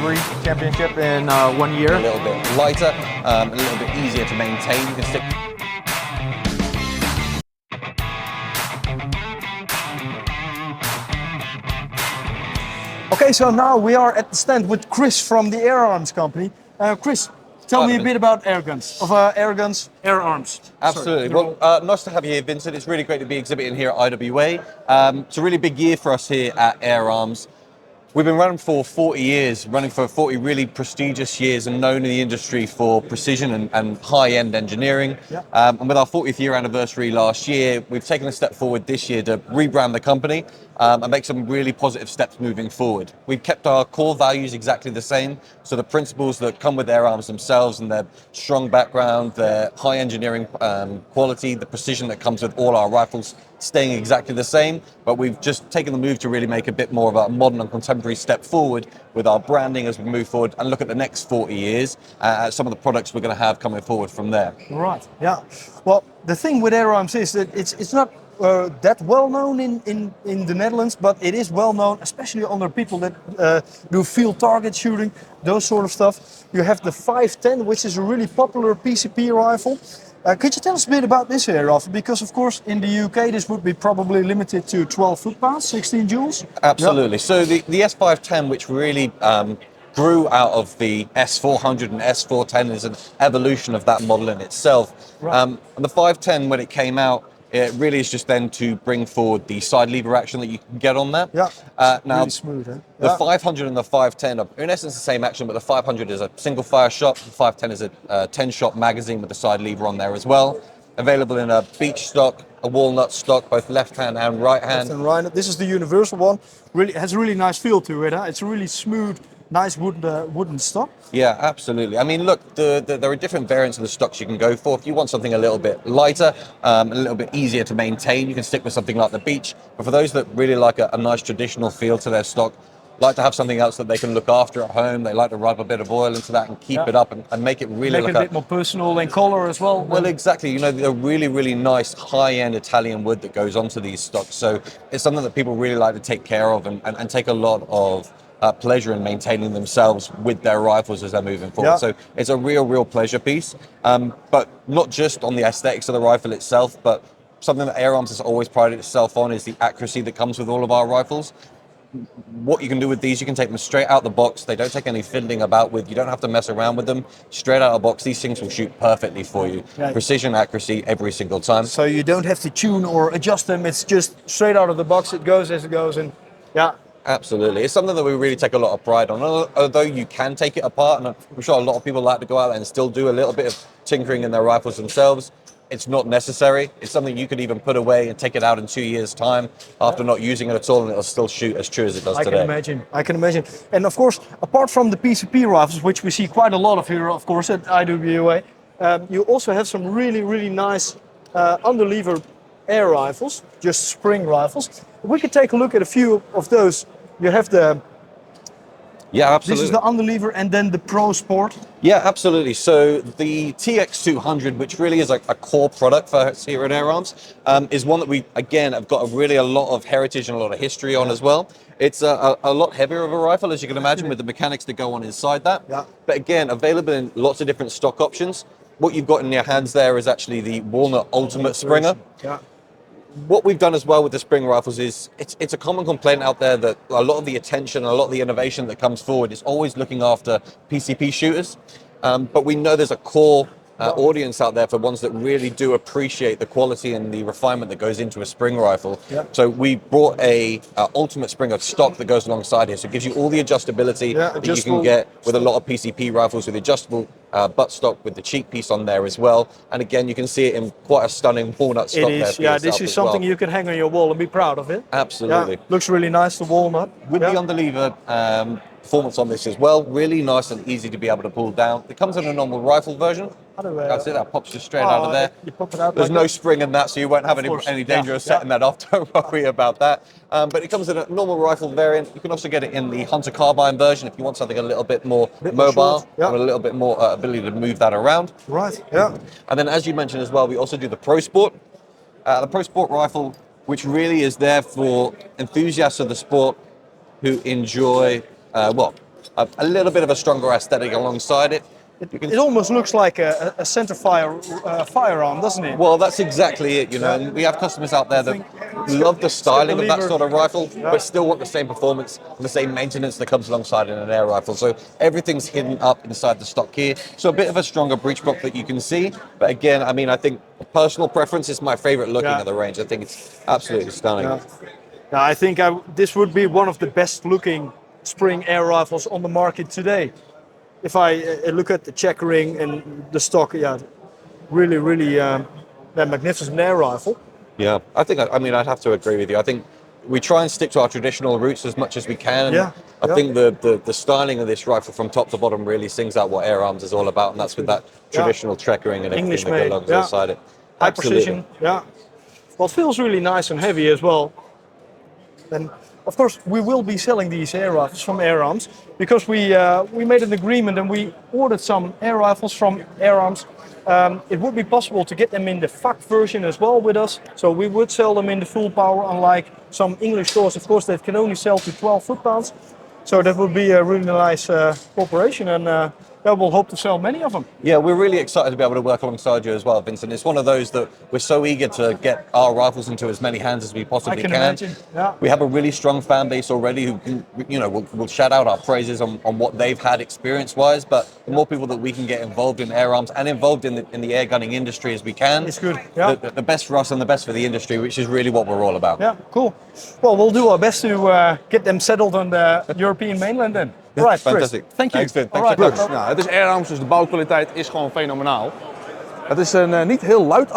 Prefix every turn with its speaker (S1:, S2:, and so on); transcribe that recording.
S1: 3 championship in 1 year.
S2: A little bit lighter, a little bit easier to maintain. You can stick.
S1: Okay, so now we are at the stand with Chris from the Air Arms company. Chris, tell me a bit about air guns, Air Arms.
S2: Absolutely.
S1: Sorry.
S2: Well, nice to have you here, Vincent. It's really great to be exhibiting here at IWA. It's a really big year for us here at Air Arms. We've been running for 40 years, running for 40 really prestigious years and known in the industry for precision and high-end engineering.
S1: Yeah.
S2: And with our 40th year anniversary last year, we've taken a step forward this year to rebrand the company and make some really positive steps moving forward. We've kept our core values exactly the same. So the principles that come with Air Arms themselves and their strong background, their high engineering quality, the precision that comes with all our rifles staying exactly the same, but we've just taken the move to really make a bit more of a modern and contemporary step forward with our branding as we move forward and look at the next 40 years at some of the products we're going to have coming forward from there.
S1: Right, yeah. Well, the thing with Air Arms is that it's not that well known in the Netherlands, but it is well known, especially under people that do field target shooting, those sort of stuff. You have the 510, which is a really popular PCP rifle. Could you tell us a bit about this air rifle? Because of course in the UK this would be probably limited to 12 foot-pounds, 16 joules.
S2: Absolutely. Yeah. So the S510, which really grew out of the S400 and S410, is an evolution of that model in itself.
S1: Right.
S2: And the 510, when it came out, it really is just then to bring forward the side lever action that you can get on that.
S1: Yeah.
S2: Now,
S1: really smooth, huh?
S2: The 500 and the 510 are in essence the same action, but the 500 is a single fire shot. The 510 is a 10-shot magazine with the side lever on there as well. Available in a beach stock, a walnut stock, both left hand and right hand.
S1: Left and right. This is the universal one. Really has a really nice feel to it. Huh? It's a really smooth, nice wooden stock.
S2: Yeah, absolutely. I mean, look, there are different variants of the stocks you can go for. If you want something a little bit lighter, a little bit easier to maintain, you can stick with something like the beach. But for those that really like a nice traditional feel to their stock, like to have something else that they can look after at home, they like to rub a bit of oil into that and keep it up and make it really
S1: make it a bit more personal in color as well.
S2: Well, exactly. You know, the really, really nice high-end Italian wood that goes onto these stocks. So it's something that people really like to take care of and take a lot of pleasure in maintaining themselves with their rifles as they're moving forward.
S1: Yeah.
S2: So it's a real pleasure piece, but not just on the aesthetics of the rifle itself, but something that Air Arms has always prided itself on is the accuracy that comes with all of our rifles. What you can do with these, you can take them straight out the box. They don't take any fiddling about with. You don't have to mess around with them. Straight out of the box, these things will shoot perfectly for you.
S1: Right.
S2: Precision, accuracy, every single time.
S1: So you don't have to tune or adjust them. It's just straight out of the box. It goes as it goes, and yeah.
S2: Absolutely. It's something that we really take a lot of pride on. Although you can take it apart, and I'm sure a lot of people like to go out there and still do a little bit of tinkering in their rifles themselves, it's not necessary. It's something you could even put away and take it out in 2 years' time after not using it at all, and it'll still shoot as true as it does today.
S1: I can imagine. And of course, apart from the PCP rifles, which we see quite a lot of here, of course, at IWA, you also have some really nice underlever air rifles, just spring rifles. We could take a look at a few of those. You have
S2: Yeah, absolutely.
S1: This is the underlever and then the Pro Sport.
S2: Yeah, absolutely. So the TX200, which really is a core product for us here at Air Arms, is one that we, again, have got a lot of heritage and a lot of history on as well. It's a lot heavier of a rifle, as you can imagine, with the mechanics that go on inside that.
S1: Yeah.
S2: But again, available in lots of different stock options. What you've got in your hands there is actually the Walnut Ultimate Springer.
S1: Yeah.
S2: What we've done as well with the spring rifles is it's a common complaint out there that a lot of the attention, a lot of the innovation that comes forward is always looking after PCP shooters. But we know there's a core audience out there for ones that really do appreciate the quality and the refinement that goes into a spring rifle.
S1: Yeah.
S2: So we brought a ultimate spring of stock that goes alongside here. So it gives you all the adjustability that you can get with a lot of PCP rifles with adjustable buttstock with the cheek piece on there as well. And again, you can see it in quite a stunning walnut stock.
S1: It is,
S2: there.
S1: this is something you can hang on your wall and be proud of it.
S2: Absolutely.
S1: Yeah, looks really nice, the walnut.
S2: With the underlever performance on this as well, really nice and easy to be able to pull down. It comes in a normal rifle version. That's it, that pops just straight out of there.
S1: You pop it out.
S2: There's
S1: like
S2: no
S1: that.
S2: spring in that, so you won't have any danger of setting that off. Don't worry about that. But it comes in a normal rifle variant. You can also get it in the Hunter Carbine version if you want something a little bit more mobile and a little bit more ability to move that around.
S1: Right, yeah.
S2: And then, as you mentioned as well, we also do the Pro Sport. The Pro Sport rifle, which really is there for enthusiasts of the sport who enjoy, a little bit of a stronger aesthetic alongside it.
S1: It almost looks like a centerfire firearm, doesn't it?
S2: Well, that's exactly it, you know. And we have customers out there that love the styling of that sort of rifle, but still want the same performance and the same maintenance that comes alongside in an air rifle. So everything's hidden up inside the stock here. So a bit of a stronger breech block that you can see. But again, I mean, I think personal preference is my favorite looking at the range. I think it's absolutely stunning.
S1: Yeah, I think this would be one of the best looking spring air rifles on the market today. If I look at the checkering and the stock, really magnificent air rifle.
S2: Yeah, I mean, I'd have to agree with you. I think we try and stick to our traditional roots as much as we can. I think the styling of this rifle from top to bottom really sings out what Air Arms is all about, and that's with that traditional checkering and everything that goes alongside it.
S1: High precision, Well, it feels really nice and heavy as well. And of course, we will be selling these air rifles from Air Arms because we made an agreement and we ordered some air rifles from Air Arms. It would be possible to get them in the FAK version as well with us. So we would sell them in the full power, unlike some English stores, of course, that can only sell to 12 foot-pounds. So that would be a really nice cooperation, and we'll hope to sell many of them.
S2: Yeah, we're really excited to be able to work alongside you as well, Vincent. It's one of those that we're so eager to get our rifles into as many hands as we possibly can.
S1: Imagine. Yeah.
S2: We have a really strong fan base already who can, will shout out our praises on what they've had experience-wise. But the more people that we can get involved in Air Arms and involved in the air gunning industry as we can,
S1: it's good. Yeah.
S2: The best for us and the best for the industry, which is really what we're all about.
S1: Yeah, cool. Well, we'll do our best to get them settled on the European mainland then. Right,
S2: fantastic.
S1: Chris. Thank you.
S2: Thanks, Vin.
S3: Luchtbuks. Nou, het is Air Arms, dus de bouwkwaliteit is gewoon fenomenaal. Het is een niet heel luid